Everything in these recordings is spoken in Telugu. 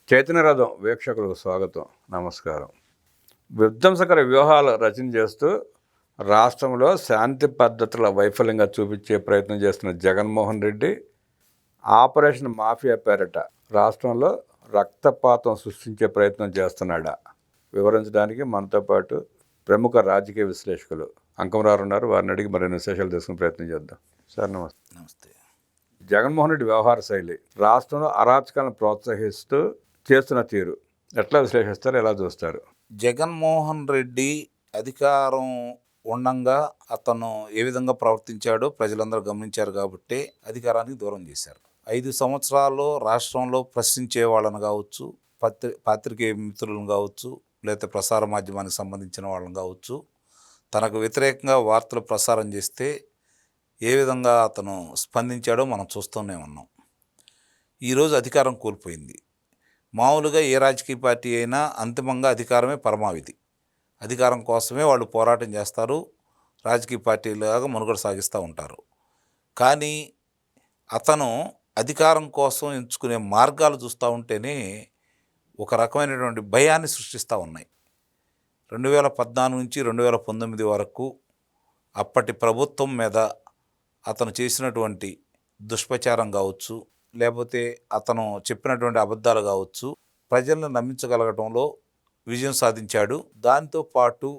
చైతన్యరథం వీక్షకులకు స్వాగతం, నమస్కారం. విధ్వంసకర వ్యూహాలు రచన చేస్తూ రాష్ట్రంలో శాంతి పద్ధతుల వైఫల్యంగా చూపించే ప్రయత్నం చేస్తున్న జగన్మోహన్ రెడ్డి ఆపరేషన్ మాఫియా పేరిట రాష్ట్రంలో రక్తపాతం సృష్టించే ప్రయత్నం చేస్తున్నాడా వివరించడానికి మనతో పాటు ప్రముఖ రాజకీయ విశ్లేషకులు అంకమరావు ఉన్నారు. వారిని అడిగి మరిన్ని విశేషాలు తెలుసుకునే ప్రయత్నం చేద్దాం. సార్ నమస్తే. నమస్తే. జగన్మోహన్ రెడ్డి వ్యవహార శైలి రాష్ట్రంలో అరాచకాలను ప్రోత్సహిస్తూ చేస్తున్న తీరు ఎట్లా విశ్లేషిస్తారు, ఎలా చూస్తారు? జగన్మోహన్ రెడ్డి అధికారం ఉండంగా అతను ఏ విధంగా ప్రవర్తించాడో ప్రజలందరూ గమనించారు కాబట్టి అధికారానికి దూరం చేశారు. 5 సంవత్సరాల్లో రాష్ట్రంలో ప్రశ్నించే వాళ్ళని కావచ్చు, పాత్రికేయ మిత్రులను కావచ్చు, లేకపోతే ప్రసార మాధ్యమానికి సంబంధించిన వాళ్ళని కావచ్చు, తనకు వ్యతిరేకంగా వార్తలు ప్రసారం చేస్తే ఏ విధంగా అతను స్పందించాడో మనం చూస్తూనే ఉన్నాం. ఈరోజు అధికారం కోల్పోయింది. మామూలుగా ఏ రాజకీయ పార్టీ అయినా అంతిమంగా అధికారమే పరమావధి. అధికారం కోసమే వాళ్ళు పోరాటం చేస్తారు, రాజకీయ పార్టీలాగా మనుగడ సాగిస్తూ ఉంటారు. కానీ అతను అధికారం కోసం ఎంచుకునే మార్గాలు చూస్తూ ఉంటేనే ఒక రకమైనటువంటి భయాన్ని సృష్టిస్తూ ఉన్నాయి. 2014 నుంచి 2019 వరకు అప్పటి ప్రభుత్వం మీద అతను చేసినటువంటి దుష్ప్రచారం కావచ్చు, లేకపోతే అతను చెప్పినటువంటి అబద్ధాలు కావచ్చు, ప్రజలను నమ్మించగలగటంలో విజయం సాధించాడు. దాంతోపాటు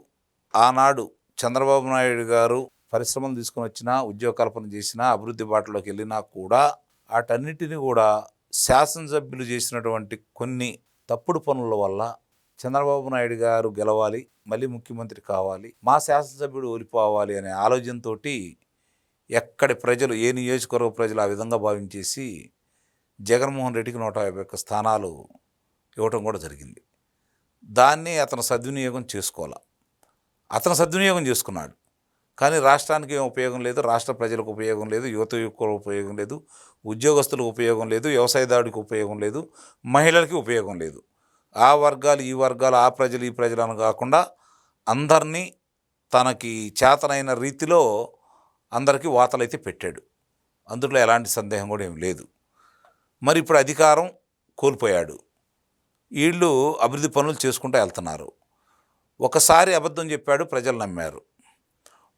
ఆనాడు చంద్రబాబు నాయుడు గారు పరిశ్రమలు తీసుకొని వచ్చినా, ఉద్యోగ కల్పన చేసినా, అభివృద్ధి బాటలోకి వెళ్ళినా కూడా వాటన్నిటిని కూడా శాసనసభ్యులు చేసినటువంటి కొన్ని తప్పుడు పనుల వల్ల చంద్రబాబు నాయుడు గారు గెలవాలి, మళ్ళీ ముఖ్యమంత్రి కావాలి, మా శాసనసభ్యుడు ఓడిపోవాలి అనే ఆలోచనతో ఎక్కడి ప్రజలు, ఏ నియోజకవర్గ ప్రజలు ఆ విధంగా భావించేసి జగన్మోహన్ రెడ్డికి 151 స్థానాలు ఇవ్వటం కూడా జరిగింది. దాన్ని అతను సద్వినియోగం చేసుకోవాలి. అతను సద్వినియోగం చేసుకున్నాడు. కానీ రాష్ట్రానికి ఏం ఉపయోగం లేదు, రాష్ట్ర ప్రజలకు ఉపయోగం లేదు, యువకులకు ఉపయోగం లేదు, ఉద్యోగస్తులకు ఉపయోగం లేదు, వ్యవసాయదారుడికి ఉపయోగం లేదు, మహిళలకి ఉపయోగం లేదు. ఆ వర్గాలు ఈ వర్గాలు, ఆ ప్రజలు ఈ ప్రజలు అని కాకుండా అందరినీ తనకి చేతనైన రీతిలో అందరికీ వాతలైతే పెట్టాడు. అందులో ఎలాంటి సందేహం కూడా ఏం లేదు. మరి ఇప్పుడు అధికారం కోల్పోయాడు. వీళ్ళు అభివృద్ధి పనులు చేసుకుంటూ వెళ్తున్నారు. ఒకసారి అబద్ధం చెప్పాడు, ప్రజలు నమ్మారు.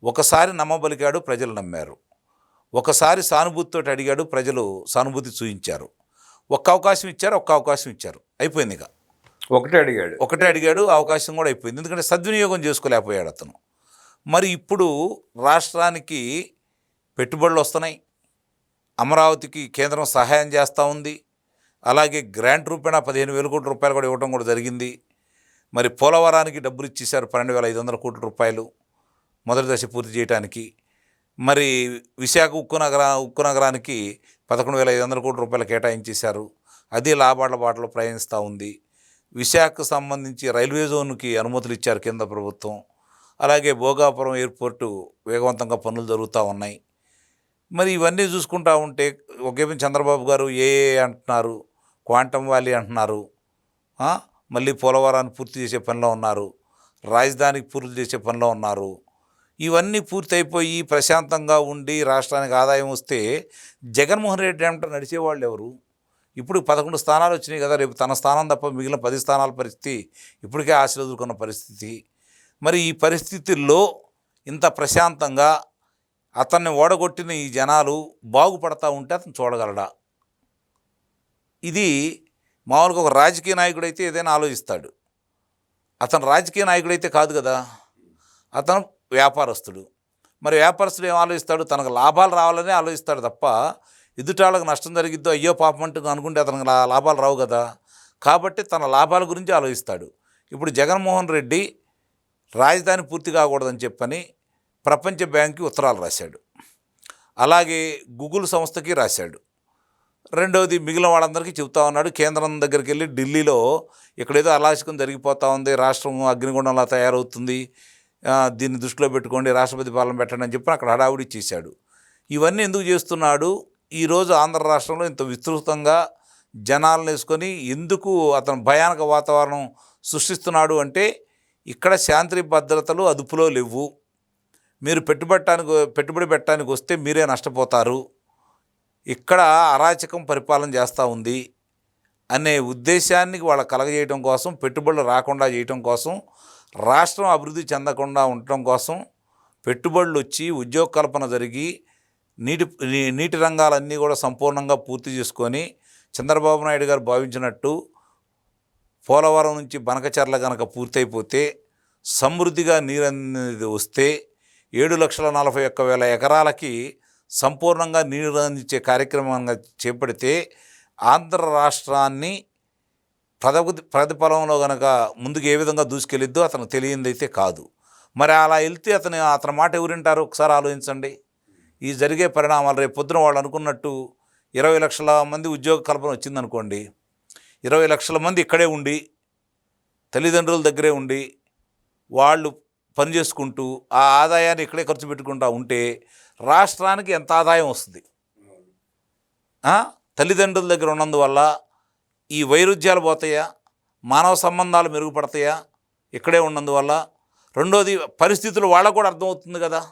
ఒకసారి నమ్మబలికాడు, ప్రజలు నమ్మారు. ఒకసారి సానుభూతితో అడిగాడు, ప్రజలు సానుభూతి చూపించారు. ఒక్క అవకాశం ఇచ్చారు, అయిపోయింది. ఇక ఒకటే అడిగాడు, అవకాశం కూడా అయిపోయింది. ఎందుకంటే సద్వినియోగం చేసుకోలేకపోయాడు అతను. మరి ఇప్పుడు రాష్ట్రానికి పెట్టుబడులు వస్తున్నాయి, అమరావతికి కేంద్రం సహాయం చేస్తూ ఉంది, అలాగే గ్రాంట్ రూపేణా 15,000 కోట్ల రూపాయలు కూడా ఇవ్వడం కూడా జరిగింది. మరి పోలవరానికి డబ్బులు ఇచ్చేశారు 12,500 కోట్ల రూపాయలు మొదటి దశ పూర్తి చేయడానికి. మరి విశాఖ ఉక్కు నగరానికి 11,500 కోట్ల రూపాయలు కేటాయించేశారు. అది లాభాల బాటలో ప్రయాణిస్తూ ఉంది. విశాఖకు సంబంధించి రైల్వే జోన్కి అనుమతులు ఇచ్చారు కేంద్ర ప్రభుత్వం. అలాగే భోగాపురం ఎయిర్పోర్టు వేగవంతంగా పనులు జరుగుతూ ఉన్నాయి. మరి ఇవన్నీ చూసుకుంటూ ఉంటే ఒకేమో చంద్రబాబు గారు అంటున్నారు, క్వాంటమ్ వ్యాలీ అంటున్నారు, మళ్ళీ పోలవరాన్ని పూర్తి చేసే పనిలో ఉన్నారు, రాజధానికి పూర్తి చేసే పనిలో ఉన్నారు. ఇవన్నీ పూర్తి అయిపోయి ప్రశాంతంగా ఉండి రాష్ట్రానికి ఆదాయం వస్తే జగన్మోహన్ రెడ్డి అంటే నడిచేవాళ్ళు ఎవరు? ఇప్పుడు 11 స్థానాలు వచ్చినాయి కదా, రేపు తన స్థానం తప్ప మిగిలిన 10 స్థానాల పరిస్థితి ఇప్పటికే ఆశలు ఎదుర్కొన్న పరిస్థితి. మరి ఈ పరిస్థితుల్లో ఇంత ప్రశాంతంగా అతన్ని ఓడగొట్టిన ఈ జనాలు బాగుపడతా ఉంటే అతను చూడగలడా? ఇది మామూలుగా ఒక రాజకీయ నాయకుడైతే ఏదైనా ఆలోచిస్తాడు. అతను రాజకీయ నాయకుడైతే కాదు కదా, అతను వ్యాపారస్తుడు. మరి వ్యాపారస్తుడు ఏం ఆలోచిస్తాడు? తనకు లాభాలు రావాలని ఆలోచిస్తాడు తప్ప ఎదుటాళ్ళకు నష్టం జరిగిద్దో అయ్యో పాపం అంటూ అనుకుంటే అతనికి లాభాలు రావు కదా. కాబట్టి తన లాభాల గురించి ఆలోచిస్తాడు. ఇప్పుడు జగన్మోహన్ రెడ్డి రాజధాని పూర్తి కాకూడదని చెప్పని ప్రపంచ బ్యాంక్కి ఉత్తరాలు రాశాడు, అలాగే గూగుల్ సంస్థకి రాశాడు. రెండవది మిగిలిన వాళ్ళందరికీ చెబుతా ఉన్నాడు. కేంద్రం దగ్గరికి వెళ్ళి ఢిల్లీలో ఇక్కడేదో అరాచకం జరిగిపోతూ ఉంది, రాష్ట్రం అగ్నిగుండంలా తయారవుతుంది, దీన్ని దృష్టిలో పెట్టుకోండి, రాష్ట్రపతి పాలన పెట్టండి అని చెప్పి అక్కడ హడావుడి చేశాడు. ఇవన్నీ ఎందుకు చేస్తున్నాడు? ఈరోజు ఆంధ్ర రాష్ట్రంలో ఇంత విస్తృతంగా జనాలను వేసుకొని ఎందుకు అతను భయానక వాతావరణం సృష్టిస్తున్నాడు అంటే, ఇక్కడ శాంతి భద్రతలు అదుపులో లేవు, మీరు పెట్టుబడి పెట్టడానికి వస్తే మీరే నష్టపోతారు, ఇక్కడ అరాచకం పరిపాలన చేస్తూ ఉంది అనే ఉద్దేశాన్ని వాళ్ళ కలగజేయటం కోసం, పెట్టుబడులు రాకుండా చేయటం కోసం, రాష్ట్రం అభివృద్ధి చెందకుండా ఉండటం కోసం, పెట్టుబడులు వచ్చి ఉద్యోగ కల్పన జరిగి నీటి రంగాలన్నీ కూడా సంపూర్ణంగా పూర్తి చేసుకొని చంద్రబాబు నాయుడు గారు భావించినట్టు పోలవరం నుంచి బనకచెర్ల కనుక పూర్తయిపోతే సమృద్ధిగా నీరు అనేది వస్తే 7,41,000 ఎకరాలకి సంపూర్ణంగా నీరు అందించే కార్యక్రమంగా చేపడితే ఆంధ్ర రాష్ట్రాన్ని ప్రతిఫలంలో కనుక ముందుకు ఏ విధంగా దూసుకెళ్ళిద్దో అతనికి తెలియందైతే కాదు. మరి అలా వెళ్తే అతని మాట ఎవరింటారు? ఒకసారి ఆలోచించండి. ఈ జరిగే పరిణామాలు రేపు పొద్దున వాళ్ళు అనుకున్నట్టు 20 లక్షల మంది ఉద్యోగ కల్పన వచ్చిందనుకోండి, 20 లక్షల మంది ఇక్కడే ఉండి తల్లిదండ్రుల దగ్గరే ఉండి వాళ్ళు పని చేసుకుంటూ ఆ ఆదాయాన్ని ఇక్కడే ఖర్చు పెట్టుకుంటూ ఉంటే రాష్ట్రానికి ఎంత ఆదాయం వస్తుంది? తల్లిదండ్రుల దగ్గర ఉన్నందువల్ల ఈ వైరుధ్యాలు పోతాయా? మానవ సంబంధాలు మెరుగుపడతాయా ఇక్కడే ఉన్నందువల్ల? రెండోది, పరిస్థితులు వాళ్ళకు కూడా అర్థమవుతుంది కదా,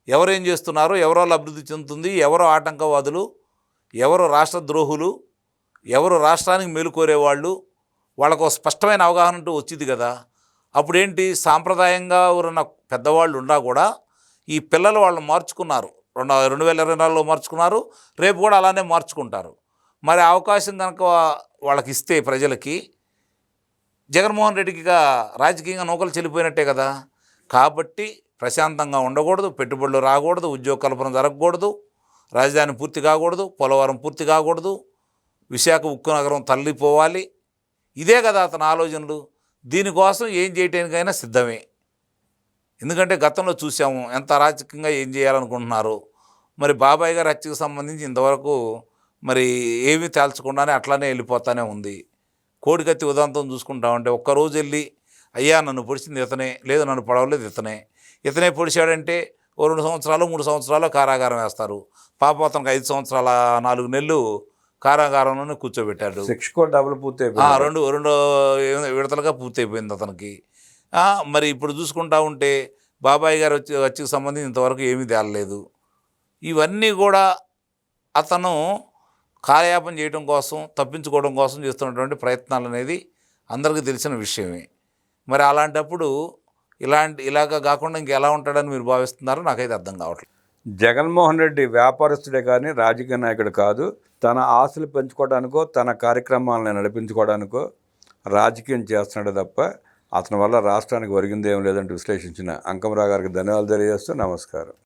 ఎవరేం చేస్తున్నారు, ఎవరో అభివృద్ధి చెందుతుంది, ఎవరో ఆటంకవాదులు, ఎవరు రాష్ట్ర ద్రోహులు, ఎవరు రాష్ట్రానికి మేలు కోరేవాళ్ళు, వాళ్ళకు స్పష్టమైన అవగాహన అంటూ వచ్చింది కదా. అప్పుడేంటి, సాంప్రదాయంగా ఎవరన్నా పెద్దవాళ్ళు ఉన్నా కూడా ఈ పిల్లలు వాళ్ళు మార్చుకున్నారు. 2024లో మార్చుకున్నారు, రేపు కూడా అలానే మార్చుకుంటారు. మరి అవకాశం కనుక వాళ్ళకి ఇస్తే ప్రజలకి, జగన్మోహన్ రెడ్డికి రాజకీయంగా నౌకలు చెల్లిపోయినట్టే కదా. కాబట్టి ప్రశాంతంగా ఉండకూడదు, పెట్టుబడులు రాకూడదు, ఉద్యోగ కల్పన జరగకూడదు, రాజధాని పూర్తి కాకూడదు, పోలవరం పూర్తి కాకూడదు, విశాఖ ఉక్కు నగరం తరలిపోవాలి. ఇదే కదా అతని ఆలోచనలు. దీనికోసం ఏం చేయటానికైనా సిద్ధమే. ఎందుకంటే గతంలో చూసాము ఎంత అరాచకంగా ఏం చేయాలనుకుంటున్నారు. మరి బాబాయ్ గారి హత్యకు సంబంధించి ఇంతవరకు మరి ఏమీ తేల్చకుండానే అట్లానే వెళ్ళిపోతానే ఉంది. కోడికత్తి ఉదాంతం చూసుకుంటామంటే ఒక్కరోజు వెళ్ళి అయ్యా నన్ను పొడిచింది ఇతనే, లేదు నన్ను పడవలేదు ఇతనే పొడిచాడంటే 2 సంవత్సరాలు 3 సంవత్సరాలు కారాగారం వేస్తారు. పాప అతనికి 5 సంవత్సరాల 4 నెలలు కారాగారంలోనే కూర్చోబెట్టాడు. శిక్ష కూడా డబుల్ పూర్తి అయిపోయింది. రెండు విడతలుగా పూర్తయిపోయింది అతనికి. మరి ఇప్పుడు చూసుకుంటా ఉంటే బాబాయ్ గారు వచ్చి సంబంధించి ఇంతవరకు ఏమీ తేలలేదు. ఇవన్నీ కూడా అతను కాలయాపన చేయడం కోసం, తప్పించుకోవడం కోసం చేస్తున్నటువంటి ప్రయత్నాలు అనేది అందరికీ తెలిసిన విషయమే. మరి అలాంటప్పుడు ఇలాగా కాకుండా ఇంకెలా ఉంటాడని మీరు భావిస్తున్నారు? నాకైతే అర్థం కావట్లేదు. జగన్మోహన్ రెడ్డి వ్యాపారస్తుడే కానీ రాజకీయ నాయకుడు కాదు. తన ఆశలు పెంచుకోవడానికో, తన కార్యక్రమాలను నడిపించుకోవడానికో రాజకీయం చేస్తున్నాడు తప్ప అతని వల్ల రాష్ట్రానికి ఒరిగిందేం లేదంటూ విశ్లేషించిన అంకమరావు గారికి ధన్యవాదాలు తెలియజేస్తూ నమస్కారం.